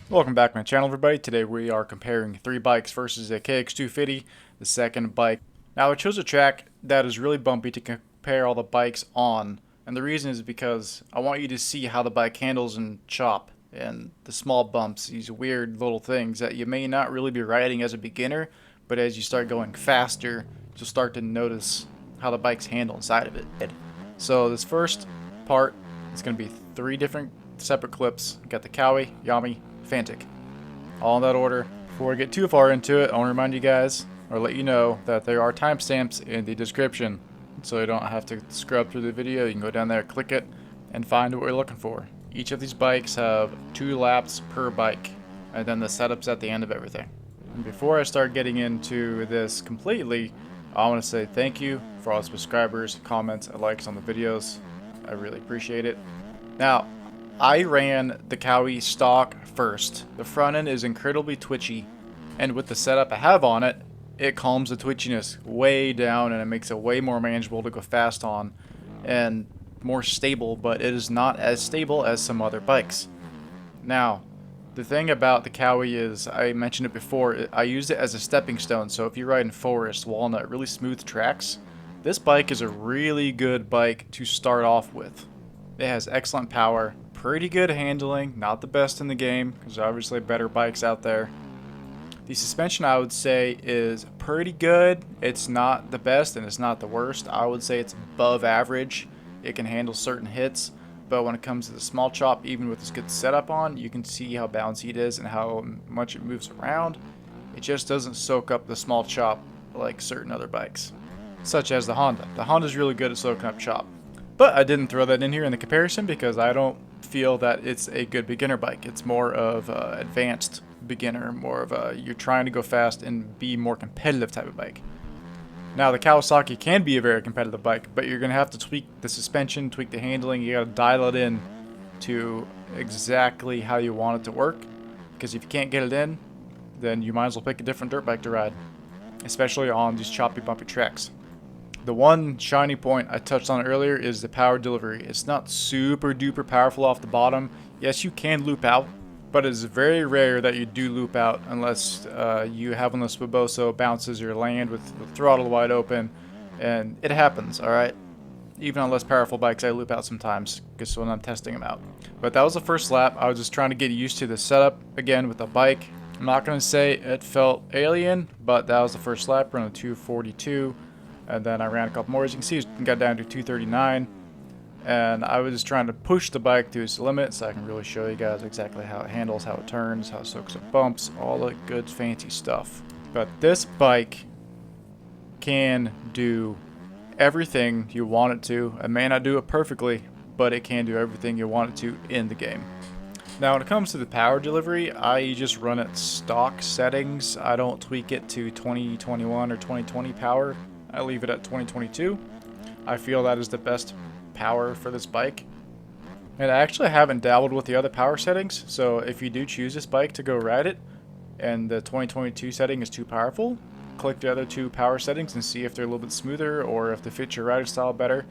Welcome back to my channel, everybody. Today we are comparing three bikes versus a KX250, the second bike. Now I chose a track that is really bumpy to compare all the bikes on, and the reason is because I want you to see how the bike handles in chop and the small bumps, these weird little things that you may not really be riding as a beginner, but as you start going faster, you'll start to notice how the bikes handle inside of it. So this first part is going to be three different separate clips. Got the Cowie, Yami, Fantic, all in that order. Before I get too far into it, I want to remind you guys, or let you know, that there are timestamps in the description, so you don't have to scrub through the video. You can go down there, click it, and find what you're looking for. Each of these bikes have 2 laps per bike, and then the setup's at the end of everything. And before I start getting into this completely, I want to say thank you for all the subscribers, comments, and likes on the videos. I really appreciate it. Now, I ran the Cowie stock first. The front end is incredibly twitchy, and with the setup I have on it, it calms the twitchiness way down and it makes it way more manageable to go fast on and more stable, but it is not as stable as some other bikes. Now, the thing about the Cowie is, I mentioned it before, I used it as a stepping stone, so if you ride in forest, walnut, really smooth tracks, this bike is a really good bike to start off with. It has excellent power, pretty good handling, not the best in the game, because obviously better bikes out there. The suspension, I would say, is pretty good. It's not the best and it's not the worst. I would say it's above average. It can handle certain hits, but when it comes to the small chop, even with this good setup on, you can see how bouncy it is and how much it moves around. It just doesn't soak up the small chop like certain other bikes, such as the Honda. The Honda's really good at soaking up chop. But I didn't throw that in here in the comparison because I don't feel that it's a good beginner bike. It's more of a advanced beginner, more of a you're trying to go fast and be more competitive type of bike. Now the Kawasaki can be a very competitive bike, but you're going to have to tweak the suspension, tweak the handling. You got to dial it in to exactly how you want it to work, because if you can't get it in, then you might as well pick a different dirt bike to ride, especially on these choppy bumpy tracks. The one shiny point I touched on earlier is the power delivery. It's not super duper powerful off the bottom. Yes, you can loop out, but it's very rare that you do loop out unless you have one of those Faboso bounces your land with the throttle wide open, and it happens, alright? Even on less powerful bikes, I loop out sometimes, just when I'm testing them out. But that was the first lap. I was just trying to get used to the setup, again, with the bike. I'm not going to say it felt alien, but that was the first lap, running 242. And then I ran a couple more. As you can see, it got down to 239. And I was just trying to push the bike to its limit so I can really show you guys exactly how it handles, how it turns, how it soaks up bumps, all the good fancy stuff. But this bike can do everything you want it to. It may not do it perfectly, but it can do everything you want it to in the game. Now when it comes to the power delivery, I just run it stock settings. I don't tweak it to 2021 or 2020 power. I leave it at 2022. I feel that is the best power for this bike. And I actually haven't dabbled with the other power settings, so if you do choose this bike to go ride it and the 2022 setting is too powerful, click the other 2 power settings and see if they're a little bit smoother or if they fit your riding style better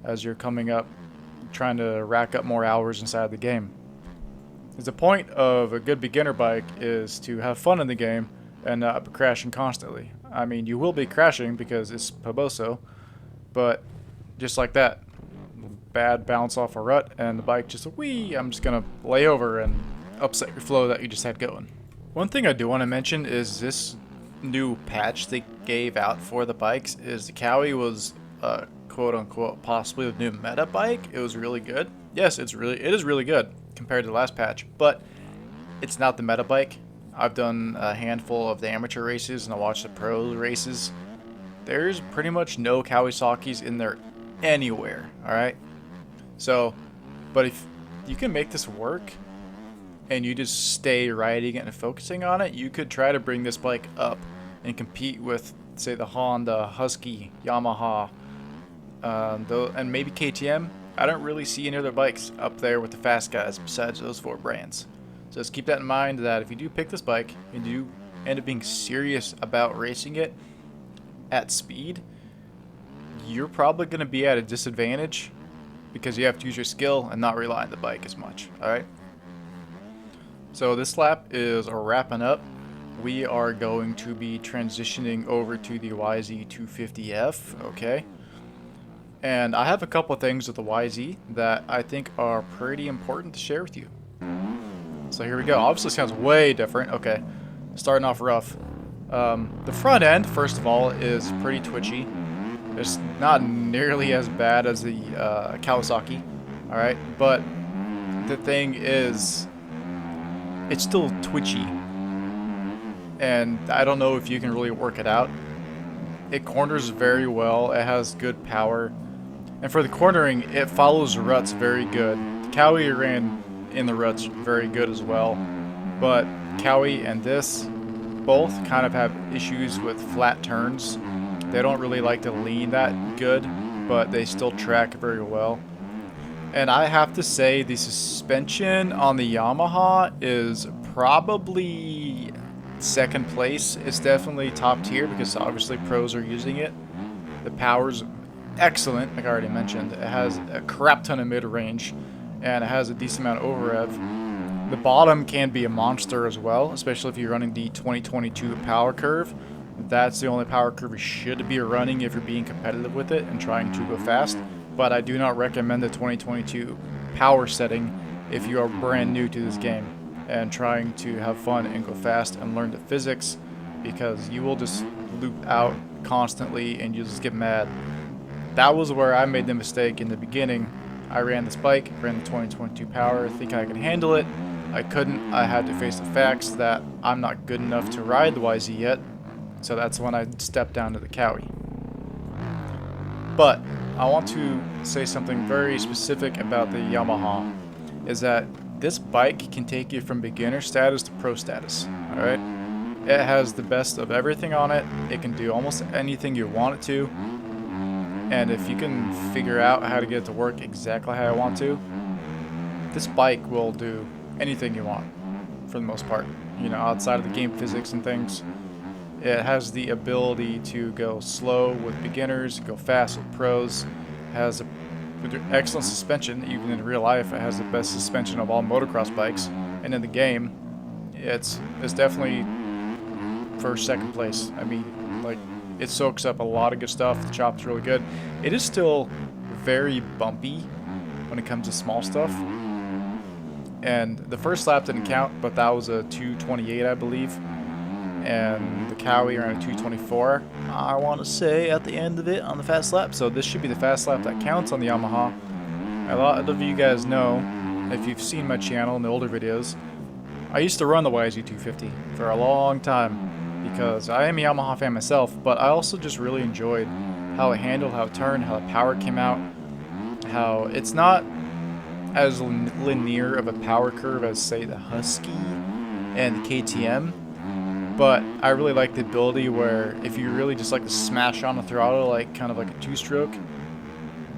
as you're coming up trying to rack up more hours inside the game. The point of a good beginner bike is to have fun in the game and not be crashing constantly. I mean, you will be crashing because it's Faboso, but just like that, bad bounce off a rut and the bike just I'm just gonna lay over and upset your flow that you just had going. One thing I do want to mention is this new patch they gave out for the bikes is the Cowie was quote unquote possibly the new meta bike. It was really good. Yes, it is really good compared to the last patch, but it's not the meta bike. I've done a handful of the amateur races and I watched the pro races. There's pretty much no Kawasaki's in there anywhere, alright? So, but if you can make this work and you just stay riding it and focusing on it, you could try to bring this bike up and compete with, say, the Honda, Husky, Yamaha, and maybe KTM. I don't really see any other bikes up there with the fast guys besides those 4 brands. So just keep that in mind that if you do pick this bike and you end up being serious about racing it at speed, you're probably going to be at a disadvantage because you have to use your skill and not rely on the bike as much. Alright? So this lap is wrapping up. We are going to be transitioning over to the YZ250F, okay? And I have a couple things with the YZ that I think are pretty important to share with you. So here we go. Obviously sounds way different. Okay, starting off rough. The front end, first of all, is pretty twitchy. It's not nearly as bad as the Kawasaki, alright? But the thing is, it's still twitchy. And I don't know if you can really work it out. It corners very well. It has good power. And for the cornering, it follows ruts very good. Cowie ran in the ruts very good as well. But Cowie and this both kind of have issues with flat turns. They don't really like to lean that good, but they still track very well. And I have to say the suspension on the Yamaha is probably second place. It's definitely top tier because obviously pros are using it. The power's excellent, like I already mentioned. It has a crap ton of mid-range, and it has a decent amount of over-rev. The bottom can be a monster as well, especially if you're running the 2022 power curve. That's the only power curve you should be running if you're being competitive with it and trying to go fast. But I do not recommend the 2022 power setting if you are brand new to this game and trying to have fun and go fast and learn the physics, because you will just loop out constantly and you'll just get mad. That was where I made the mistake in the beginning. I ran this bike, ran the 2022 power, think I could handle it. I couldn't. I had to face the facts that I'm not good enough to ride the YZ yet. So that's when I stepped down to the Cowie. But I want to say something very specific about the Yamaha, is that this bike can take you from beginner status to pro status, alright? It has the best of everything on it. It can do almost anything you want it to. And if you can figure out how to get it to work exactly how I want to, this bike will do anything you want, for the most part. You know, outside of the game physics and things. It has the ability to go slow with beginners, go fast with pros. It has excellent suspension. Even in real life, it has the best suspension of all motocross bikes. And in the game, it's definitely first, second place. I mean, like, it soaks up a lot of good stuff. The chop's really good. It is still very bumpy when it comes to small stuff. And the first lap didn't count, but that was a 2:28, I believe. And the Cowie around a 2:24, I want to say, at the end of it on the fast lap. So this should be the fast lap that counts on the Yamaha. A lot of you guys know, if you've seen my channel in the older videos, I used to run the YZ250 for a long time because I am a Yamaha fan myself, but I also just really enjoyed how it handled, how it turned, how the power came out, how it's not as linear of a power curve as, say, the Husky and the KTM. But I really like the ability where if you really just like to smash on the throttle, like kind of like a two-stroke,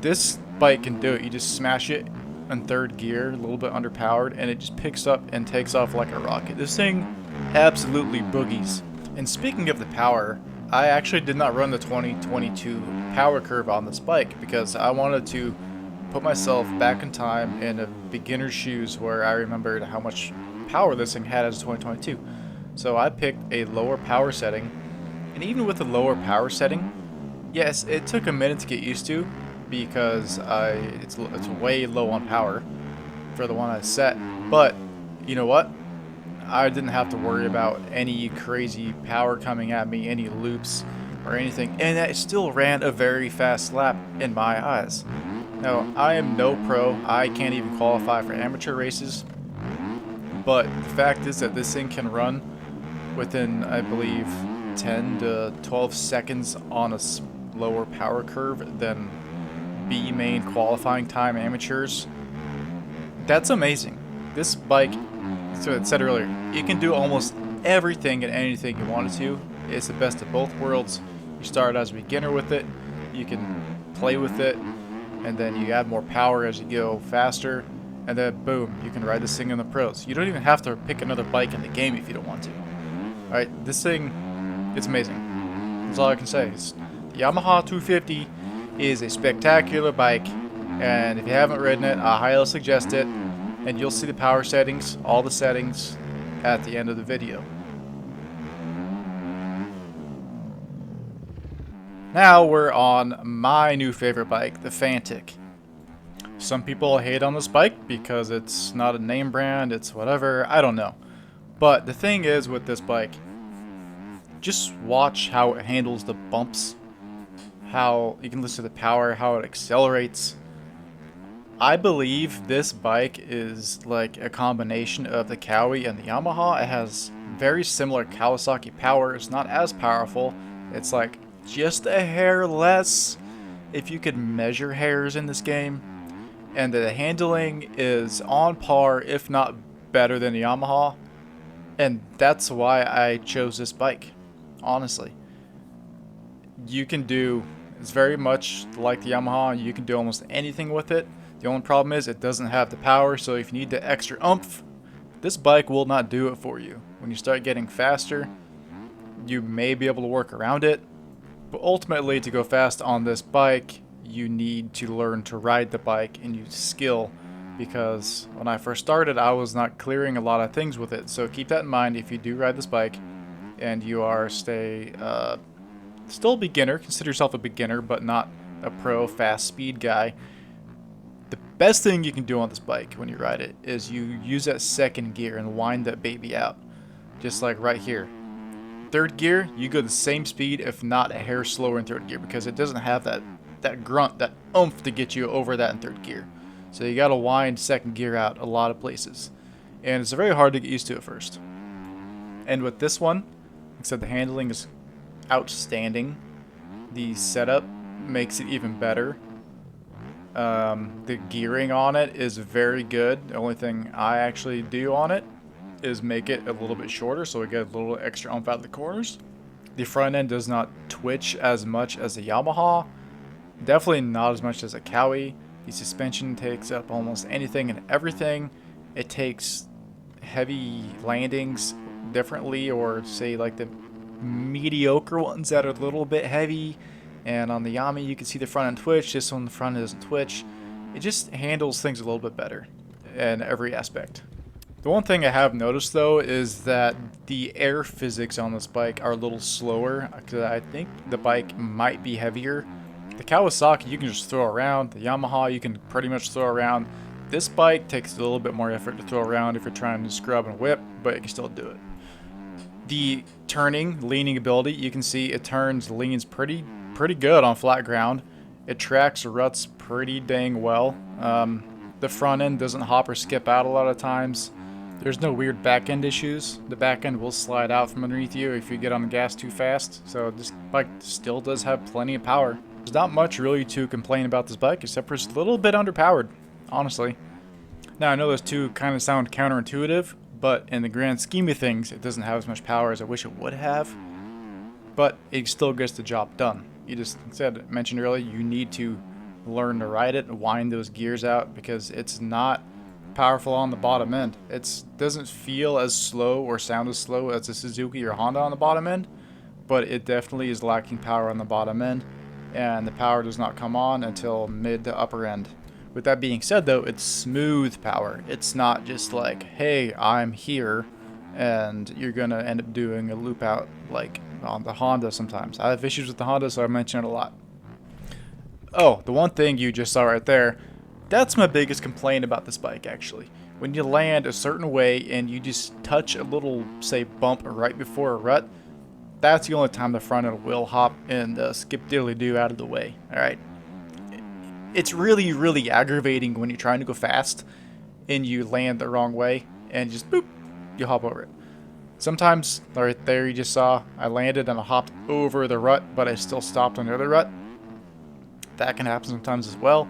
this bike can do it. You just smash it in third gear, a little bit underpowered, and it just picks up and takes off like a rocket. This thing absolutely boogies. And speaking of the power, I actually did not run the 2022 power curve on this bike because I wanted to put myself back in time in a beginner's shoes where I remembered how much power this thing had as a 2022. So I picked a lower power setting, and even with the lower power setting, yes, it took a minute to get used to because it's way low on power for the one I set. But you know what? I didn't have to worry about any crazy power coming at me, any loops or anything, and it still ran a very fast lap in my eyes. Now, I am no pro. I can't even qualify for amateur races, but the fact is that this thing can run within, I believe, 10 to 12 seconds on a lower power curve than B main qualifying time amateurs. That's amazing. This bike, so I said earlier, you can do almost everything and anything you wanted to. It's the best of both worlds. You start as a beginner with it, you can play with it, and then you add more power as you go faster, and then boom, you can ride this thing in the pros. You don't even have to pick another bike in the game if you don't want to. Alright, this thing, it's amazing. That's all I can say. The Yamaha 250 is a spectacular bike, and if you haven't ridden it, I highly suggest it. And you'll see the power settings, all the settings. at the end of the video. Now we're on my new favorite bike, the Fantic. Some people hate on this bike because it's not a name brand, it's whatever, I don't know. But the thing is with this bike, just watch how it handles the bumps, how you can listen to the power, how it accelerates. I believe this bike is like a combination of the Kawi and the Yamaha. It has very similar Kawasaki power. It's not as powerful. It's like just a hair less if you could measure hairs in this game. And the handling is on par, if not better than the Yamaha. And that's why I chose this bike, honestly. You can do, it's very much like the Yamaha. You can do almost anything with it. The only problem is it doesn't have the power, so if you need the extra oomph, this bike will not do it for you. When you start getting faster, you may be able to work around it, but ultimately to go fast on this bike, you need to learn to ride the bike and use skill, because when I first started, I was not clearing a lot of things with it. So keep that in mind if you do ride this bike and you are still a beginner. Consider yourself a beginner, but not a pro fast speed guy. The best thing you can do on this bike when you ride it is you use that second gear and wind that baby out. Just like right here. Third gear, you go the same speed, if not a hair slower in third gear, because it doesn't have that grunt, that oomph to get you over that in third gear. So you gotta wind second gear out a lot of places. And it's very hard to get used to at first. And with this one, like I said, the handling is outstanding. The setup makes it even better. The gearing on it is very good. The only thing I actually do on it is make it a little bit shorter, so we get a little extra oomph out of the corners. The front end does not twitch as much as the Yamaha. Definitely not as much as a Kawi. The suspension takes up almost anything and everything. It takes heavy landings differently, or say like the mediocre ones that are a little bit heavy. And on the Yami, you can see the front end twitch. This one, the front end doesn't twitch. It just handles things a little bit better in every aspect. The one thing I have noticed though is that the air physics on this bike are a little slower, because I think the bike might be heavier. The Kawasaki you can just throw around. The Yamaha you can pretty much throw around. This bike takes a little bit more effort to throw around if you're trying to scrub and whip, but you can still do it. The leaning ability, you can see it leans pretty good on flat ground. It tracks ruts pretty dang well. The front end doesn't hop or skip out a lot of times. There's no weird back end issues. The back end will slide out from underneath you if you get on the gas too fast. So this bike still does have plenty of power. There's not much really to complain about this bike, except for it's a little bit underpowered, honestly. Now I know those two kind of sound counterintuitive, but in the grand scheme of things, it doesn't have as much power as I wish it would have. But it still gets the job done. You just mentioned earlier, you need to learn to ride it and wind those gears out, because it's not powerful on the bottom end. It doesn't feel as slow or sound as slow as a Suzuki or Honda on the bottom end, but it definitely is lacking power on the bottom end, and the power does not come on until mid to upper end. With that being said though, it's smooth power. It's not just like, hey, I'm here, and you're gonna end up doing a loop out like on the Honda sometimes. I have issues with the Honda, so I mention it a lot. Oh, the one thing you just saw right there, that's my biggest complaint about this bike actually. When you land a certain way and you just touch a little, say, bump right before a rut, that's the only time the front end will hop and skip diddly-doo out of the way, alright? It's really, really aggravating when you're trying to go fast and you land the wrong way and just boop, you hop over it. Sometimes, right there you just saw, I landed and I hopped over the rut, but I still stopped on the other rut. That can happen sometimes as well.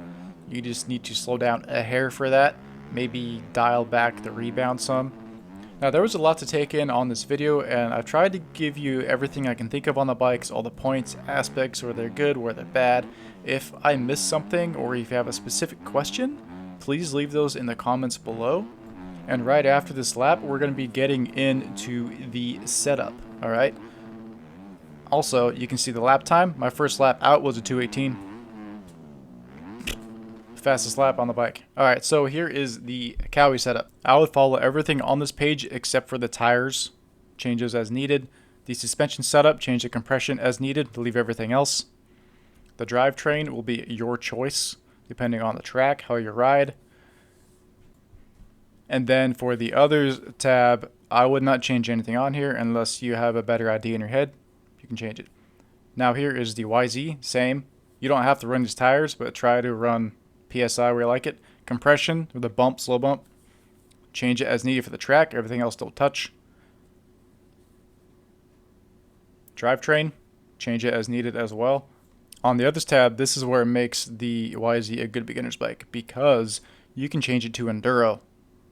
You just need to slow down a hair for that. Maybe dial back the rebound some. Now there was a lot to take in on this video, and I've tried to give you everything I can think of on the bikes, all the points, aspects, where they're good, where they're bad. If I missed something, or if you have a specific question, please leave those in the comments below. And right after this lap, we're going to be getting into the setup, alright? Also, you can see the lap time. My first lap out was a 2:18. fastest lap on the bike. Alright, so here is the Cowie setup. I would follow everything on this page except for the tires, changes as needed. The suspension setup, change the compression as needed to leave everything else. The drivetrain will be your choice, depending on the track, how you ride. And then for the others tab, I would not change anything on here unless you have a better idea in your head. You can change it. Now here is the YZ, same. You don't have to run these tires, but try to run PSI where you like it. Compression with a bump, slow bump. Change it as needed for the track. Everything else don't touch. Drivetrain, change it as needed as well. On the others tab, this is where it makes the YZ a good beginner's bike because you can change it to Enduro,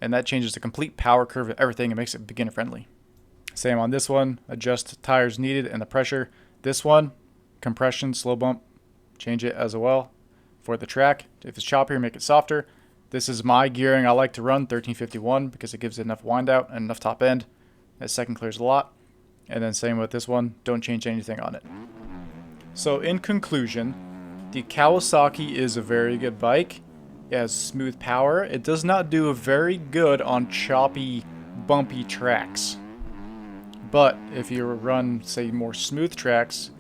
and that changes the complete power curve of everything and makes it beginner friendly. Same on this one, adjust tires needed and the pressure. This one, compression, slow bump, change it as well. For the track, if it's choppier, make it softer. This is my gearing I like to run, 1351, because it gives it enough wind out and enough top end. That second clears a lot. And then same with this one, don't change anything on it. So in conclusion, the Kawasaki is a very good bike. It has smooth power. It does not do very good on choppy, bumpy tracks. But if you run, say, more smooth tracks,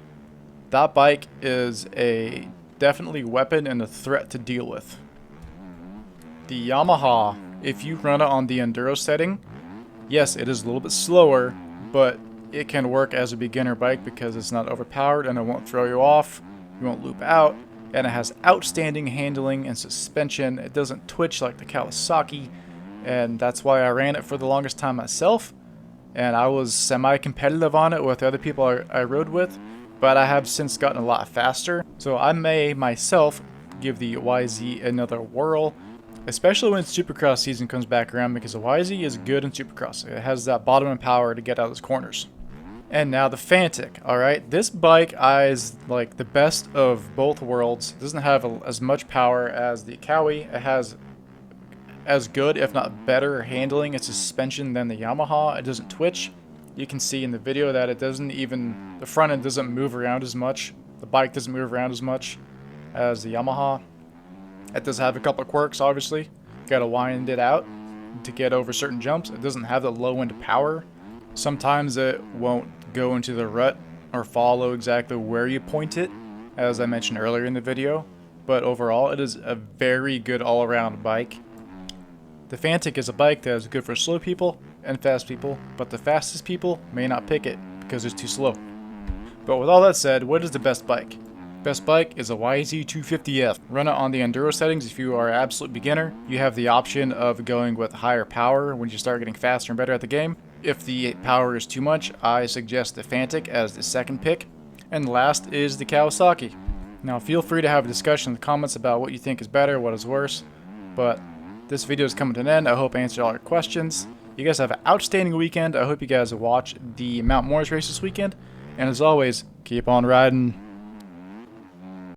that bike is a definitely weapon and a threat to deal with. The Yamaha, if you run it on the Enduro setting, yes, it is a little bit slower, but it can work as a beginner bike because it's not overpowered and it won't throw you off, you won't loop out, and it has outstanding handling and suspension. It doesn't twitch like the Kawasaki, and that's why I ran it for the longest time myself, and I was semi-competitive on it with the other people I rode with, but I have since gotten a lot faster, so I may myself give the YZ another whirl, especially when Supercross season comes back around, because the YZ is good in Supercross. It has that bottom end power to get out of those corners. And now the Fantic, alright? This bike is like the best of both worlds. It doesn't have as much power as the Cowie. It has as good, if not better, handling and suspension than the Yamaha. It doesn't twitch. You can see in the video that it doesn't even, the front end doesn't move around as much. The bike doesn't move around as much as the Yamaha. It does have a couple of quirks, obviously. You gotta wind it out to get over certain jumps. It doesn't have the low end power. Sometimes it won't go into the rut or follow exactly where you point it, as I mentioned earlier in the video. But overall, it is a very good all-around bike. The Fantic is a bike that is good for slow people and fast people, but the fastest people may not pick it because it's too slow. But with all that said, what is the best bike? Best bike is a YZ250F. Run it on the Enduro settings if you are an absolute beginner. You have the option of going with higher power when you start getting faster and better at the game. If the power is too much, I suggest the Fantic as the second pick. And last is the Kawasaki. Now feel free to have a discussion in the comments about what you think is better, what is worse. But this video is coming to an end. I hope I answered all your questions. You guys have an outstanding weekend. I hope you guys watch the Mount Morris race this weekend. And as always, keep on riding.